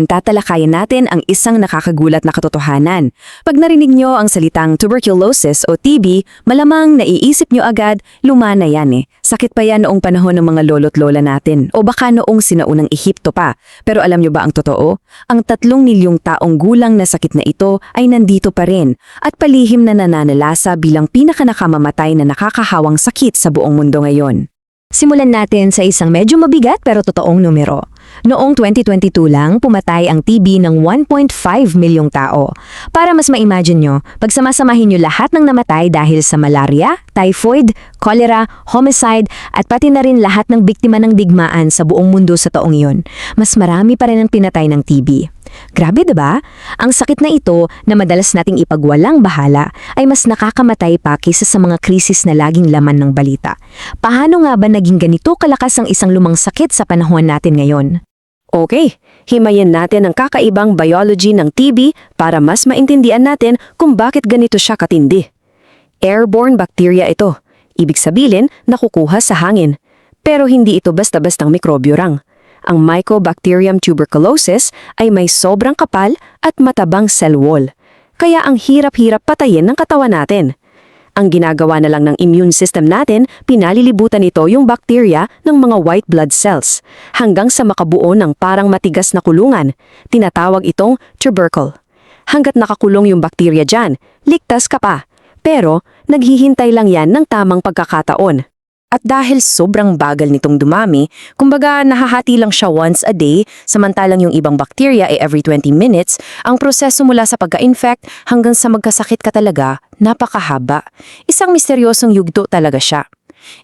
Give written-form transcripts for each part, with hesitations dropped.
Tatalakayin natin ang isang nakakagulat na katotohanan. Pag narinig nyo ang salitang tuberculosis o TB, malamang naiisip nyo agad, luma na yan eh. Sakit pa yan noong panahon ng mga lolo't lola natin o baka noong sinaunang Ehipto pa. Pero alam nyo ba ang totoo? Ang 3 milyong taong gulang na sakit na ito ay nandito pa rin at palihim na nananalasa bilang pinakanakamamatay na nakakahawang sakit sa buong mundo ngayon. Simulan natin sa isang medyo mabigat pero totoong numero. Noong 2022 lang, pumatay ang TB ng 1.5 milyong tao. Para mas ma-imagine nyo, pagsamasamahin nyo lahat ng namatay dahil sa malaria, typhoid, cholera, homicide, at pati na rin lahat ng biktima ng digmaan sa buong mundo sa taong iyon, mas marami pa rin ang pinatay ng TB. Grabe diba? Ang sakit na ito na madalas nating ipagwalang bahala ay mas nakakamatay pa kaysa sa mga krisis na laging laman ng balita. Paano nga ba naging ganito kalakas ang isang lumang sakit sa panahon natin ngayon? Okay, himayin natin ang kakaibang biology ng TB para mas maintindihan natin kung bakit ganito siya katindi. Airborne bacteria ito. Ibig sabihin, nakukuha sa hangin. Pero hindi ito basta-bastang mikrobyo lang. Ang Mycobacterium tuberculosis ay may sobrang kapal at matabang cell wall. Kaya ang hirap-hirap patayin ng katawan natin. Ang ginagawa na lang ng immune system natin, pinalilibutan ito yung bacteria ng mga white blood cells hanggang sa makabuo ng parang matigas na kulungan. Tinatawag itong tubercle. Hanggat nakakulong yung bacteria dyan, ligtas ka pa. Pero naghihintay lang yan ng tamang pagkakataon. At dahil sobrang bagal nitong dumami, kumbaga nahahati lang siya once a day, samantalang yung ibang bacteria ay every 20 minutes, ang proseso mula sa pagka-infect hanggang sa magkasakit ka talaga, napakahaba. Isang misteryosong yugto talaga siya.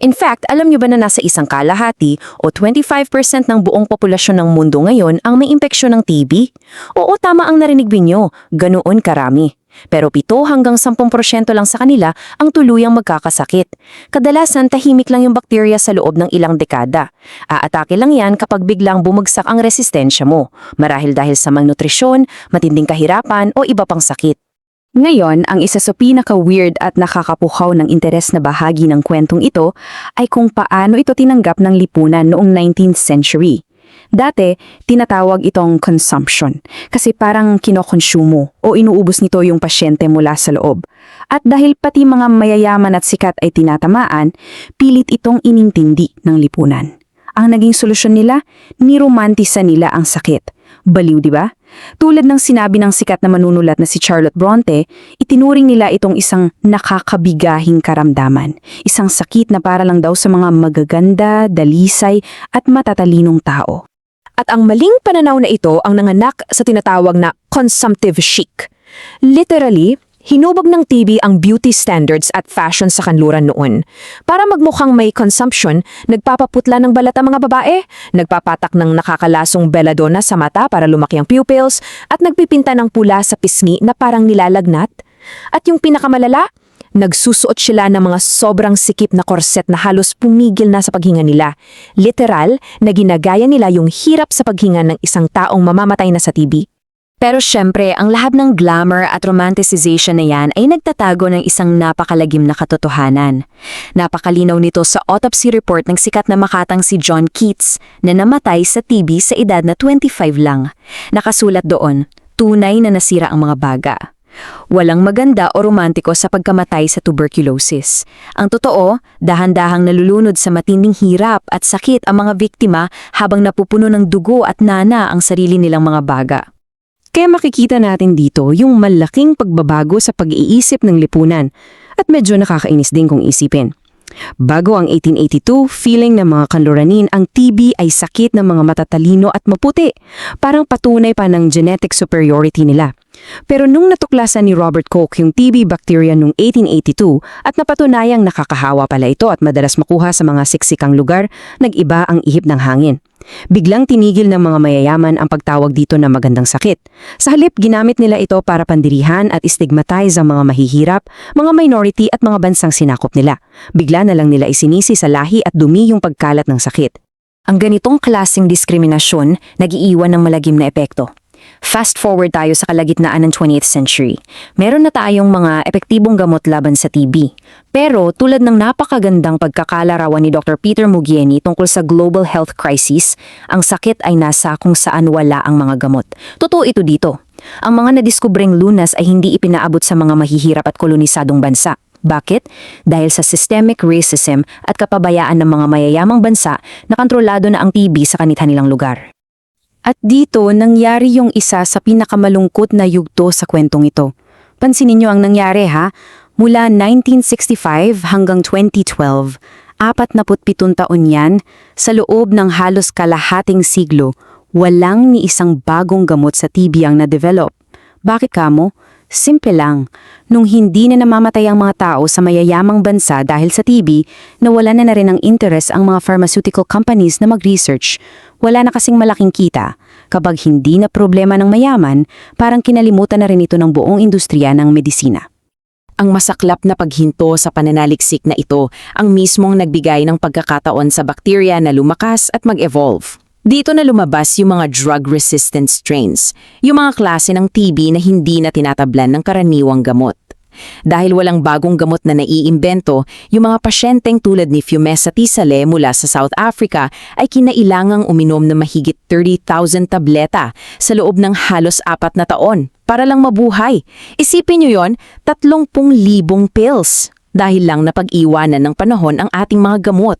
In fact, alam nyo ba na nasa isang kalahati o 25% ng buong populasyon ng mundo ngayon ang may impeksyon ng TB? Oo, tama ang narinig nyo, ganoon karami. Pero 7 hanggang 10% lang sa kanila ang tuluyang magkakasakit. Kadalasan tahimik lang yung bakterya sa loob ng ilang dekada. Aatake lang yan kapag biglang bumagsak ang resistensya mo, marahil dahil sa malnutrisyon, matinding kahirapan o iba pang sakit. Ngayon, ang isa sa pinaka-weird at nakakapuhaw ng interes na bahagi ng kwentong ito ay kung paano ito tinanggap ng lipunan noong 19th century. Dati, tinatawag itong consumption kasi parang kinokonsumo o inuubos nito yung pasyente mula sa loob. At dahil pati mga mayayaman at sikat ay tinatamaan, pilit itong inintindi ng lipunan. Ang naging solusyon nila, niromantisa nila ang sakit. Baliw, di ba? Tulad ng sinabi ng sikat na manunulat na si Charlotte Bronte, itinuring nila itong isang nakakabigahing karamdaman. Isang sakit na para lang daw sa mga magaganda, dalisay at matatalinong tao. At ang maling pananaw na ito ang nanganak sa tinatawag na consumptive chic. Literally, hinubog ng TB ang beauty standards at fashion sa kanluran noon. Para magmukhang may consumption, nagpapaputla ng balat ang mga babae, nagpapatak ng nakakalasong belladonna sa mata para lumaki ang pupils, at nagpipinta ng pula sa pisngi na parang nilalagnat. At yung pinakamalala, nagsusuot sila ng mga sobrang sikip na korset na halos pumigil na sa paghinga nila. Literal na ginagaya nila yung hirap sa paghinga ng isang taong mamamatay na sa TB. Pero syempre, ang lahat ng glamour at romanticization na yan ay nagtatago ng isang napakalagim na katotohanan. Napakalinaw nito sa autopsy report ng sikat na makatang si John Keats na namatay sa TB sa edad na 25 lang. Nakasulat doon, tunay na nasira ang mga baga. Walang maganda o romantiko sa pagkamatay sa tuberculosis. Ang totoo, dahan-dahang nalulunod sa matinding hirap at sakit ang mga biktima habang napupuno ng dugo at nana ang sarili nilang mga baga. Kaya makikita natin dito yung malaking pagbabago sa pag-iisip ng lipunan at medyo nakakainis din kung isipin. Bago ang 1882, feeling ng mga kanluranin ang TB ay sakit ng mga matatalino at maputi, parang patunay pa ng genetic superiority nila. Pero nung natuklasan ni Robert Koch yung TB bacteria noong 1882 at napatunayang nakakahawa pala ito at madalas makuha sa mga siksikang lugar, nag-iba ang ihip ng hangin. Biglang tinigil ng mga mayayaman ang pagtawag dito na magandang sakit. Sa halip, ginamit nila ito para pandirihan at stigmatize ang mga mahihirap, mga minority at mga bansang sinakop nila. Bigla na lang nila isinisi sa lahi at dumi yung pagkalat ng sakit. Ang ganitong klaseng diskriminasyon, nag-iiwan ng malagim na epekto. fast forward tayo sa kalagitnaan ng 20th century. Meron na tayong mga epektibong gamot laban sa TB. Pero tulad ng napakagandang pagkakalarawan ni Dr. Peter Mugieni tungkol sa global health crisis, ang sakit ay nasa kung saan wala ang mga gamot. Totoo ito dito. Ang mga nadiskubreng lunas ay hindi ipinaabot sa mga mahihirap at kolonisadong bansa. Bakit? Dahil sa systemic racism at kapabayaan ng mga mayayamang bansa na kontrolado na ang TB sa kanit-kanilang lugar. At dito, nangyari yung isa sa pinakamalungkot na yugto sa kwentong ito. Pansinin niyo ang nangyari ha. Mula 1965 hanggang 2012, 47 taon yan, sa loob ng halos kalahating siglo, walang ni isang bagong gamot sa TB ang na-develop. Bakit kamo? Simple lang. Nung hindi na namamatay ang mga tao sa mayayamang bansa dahil sa TB, nawala na rin ang interest ang mga pharmaceutical companies na mag-research. Wala na kasing malaking kita. Kapag hindi na problema ng mayaman, parang kinalimutan na rin ito ng buong industriya ng medisina. Ang masaklap na paghinto sa pananaliksik na ito ang mismong nagbigay ng pagkakataon sa bakterya na lumakas at mag-evolve. Dito na lumabas yung mga drug-resistant strains, yung mga klase ng TB na hindi na tinatablan ng karaniwang gamot. Dahil walang bagong gamot na naiimbento, yung mga pasyenteng tulad ni Fiumesa Tisale mula sa South Africa ay kinailangang uminom ng mahigit 30,000 tableta sa loob ng halos 4 na taon para lang mabuhay. Isipin nyo yon, 30,000 pills dahil lang napag-iwanan ng panahon ang ating mga gamot.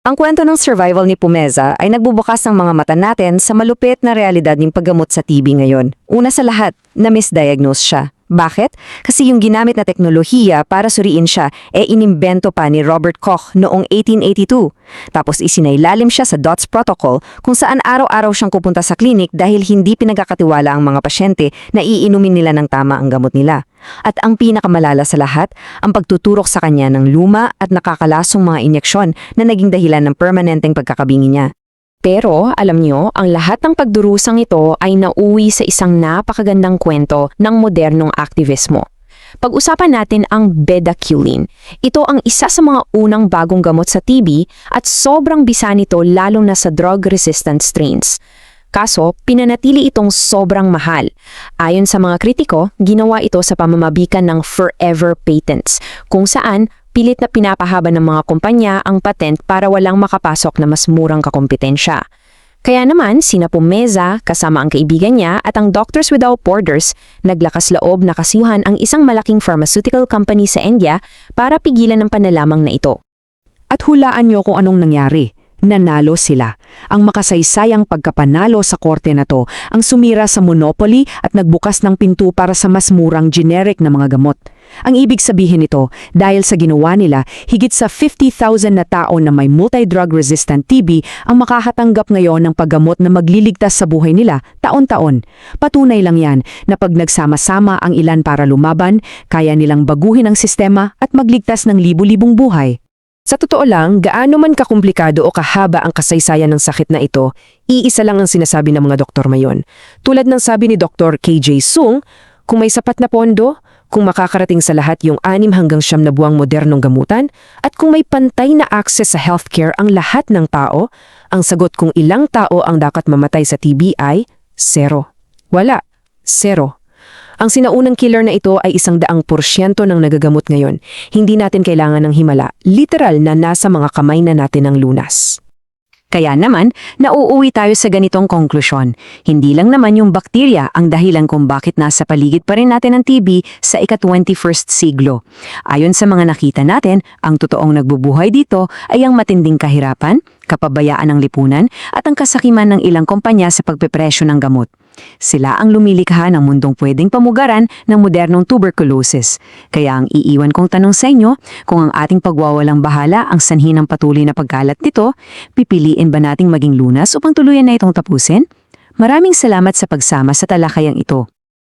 Ang kwento ng survival ni Pumeza ay nagbubukas ng mga mata natin sa malupit na realidad ng paggamot sa TB ngayon. Una sa lahat, na-misdiagnose siya. Bakit? Kasi yung ginamit na teknolohiya para suriin siya inimbento pa ni Robert Koch noong 1882. Tapos isinailalim siya sa DOTS Protocol kung saan araw-araw siyang pupunta sa klinik dahil hindi pinagkakatiwala ang mga pasyente na iinumin nila ng tama ang gamot nila. At ang pinakamalala sa lahat, ang pagtuturok sa kanya ng luma at nakakalasong mga inyeksyon na naging dahilan ng permanenteng pagkakabingi niya. Pero, alam nyo, ang lahat ng pagdurusang ito ay nauwi sa isang napakagandang kwento ng modernong aktivismo. Pag-usapan natin ang bedaquiline. Ito ang isa sa mga unang bagong gamot sa TB at sobrang bisa nito lalo na sa drug-resistant strains. Kaso, pinanatili itong sobrang mahal. Ayon sa mga kritiko, ginawa ito sa pamamagitan ng forever patents, kung saan pilit na pinapahaba ng mga kumpanya ang patent para walang makapasok na mas murang kakompetensya. Kaya naman, sina Pumeza, kasama ang kaibigan niya at ang Doctors Without Borders, naglakas loob na kasiyuhan ang isang malaking pharmaceutical company sa India para pigilan ang panalamang na ito. At hulaan niyo kung anong nangyari. Nanalo sila. Ang makasaysayang pagkapanalo sa korte na to ang sumira sa monopoly at nagbukas ng pinto para sa mas murang generic na mga gamot. Ang ibig sabihin nito, dahil sa ginawa nila, higit sa 50,000 na tao na may multi-drug-resistant TB ang makakatanggap ngayon ng paggamot na magliligtas sa buhay nila taon-taon. Patunay lang yan na pag nagsama-sama ang ilan para lumaban, kaya nilang baguhin ang sistema at magligtas ng libu-libong buhay. Sa totoo lang, gaano man kakomplikado o kahaba ang kasaysayan ng sakit na ito, iisa lang ang sinasabi ng mga doktor ngayon. Tulad ng sabi ni Dr. KJ Sung, kung may sapat na pondo, kung makakarating sa lahat yung 6 hanggang 9 na buwang modernong gamutan, at kung may pantay na access sa healthcare ang lahat ng tao, ang sagot kung ilang tao ang dapat mamatay sa TB ay 0. Wala. 0. Ang sinaunang killer na ito ay 100% ng nagagamot ngayon. Hindi natin kailangan ng himala. Literal na nasa mga kamay na natin ang lunas. Kaya naman, nauuwi tayo sa ganitong konklusyon. Hindi lang naman yung bakterya ang dahilan kung bakit nasa paligid pa rin natin ang TB sa ika-21st siglo. Ayon sa mga nakita natin, ang totoong nagbubuhay dito ay ang matinding kahirapan, kapabayaan ng lipunan at ang kasakiman ng ilang kumpanya sa pagpepresyo ng gamot. Sila ang lumilikha ng mundong pwedeng pamugaran ng modernong tuberculosis. Kaya ang iiwan kong tanong sa inyo, kung ang ating pagwawalang bahala ang sanhi ng patuloy na pagkalat nito, pipiliin ba nating maging lunas upang tuluyan na itong tapusin? Maraming salamat sa pagsama sa talakayang ito.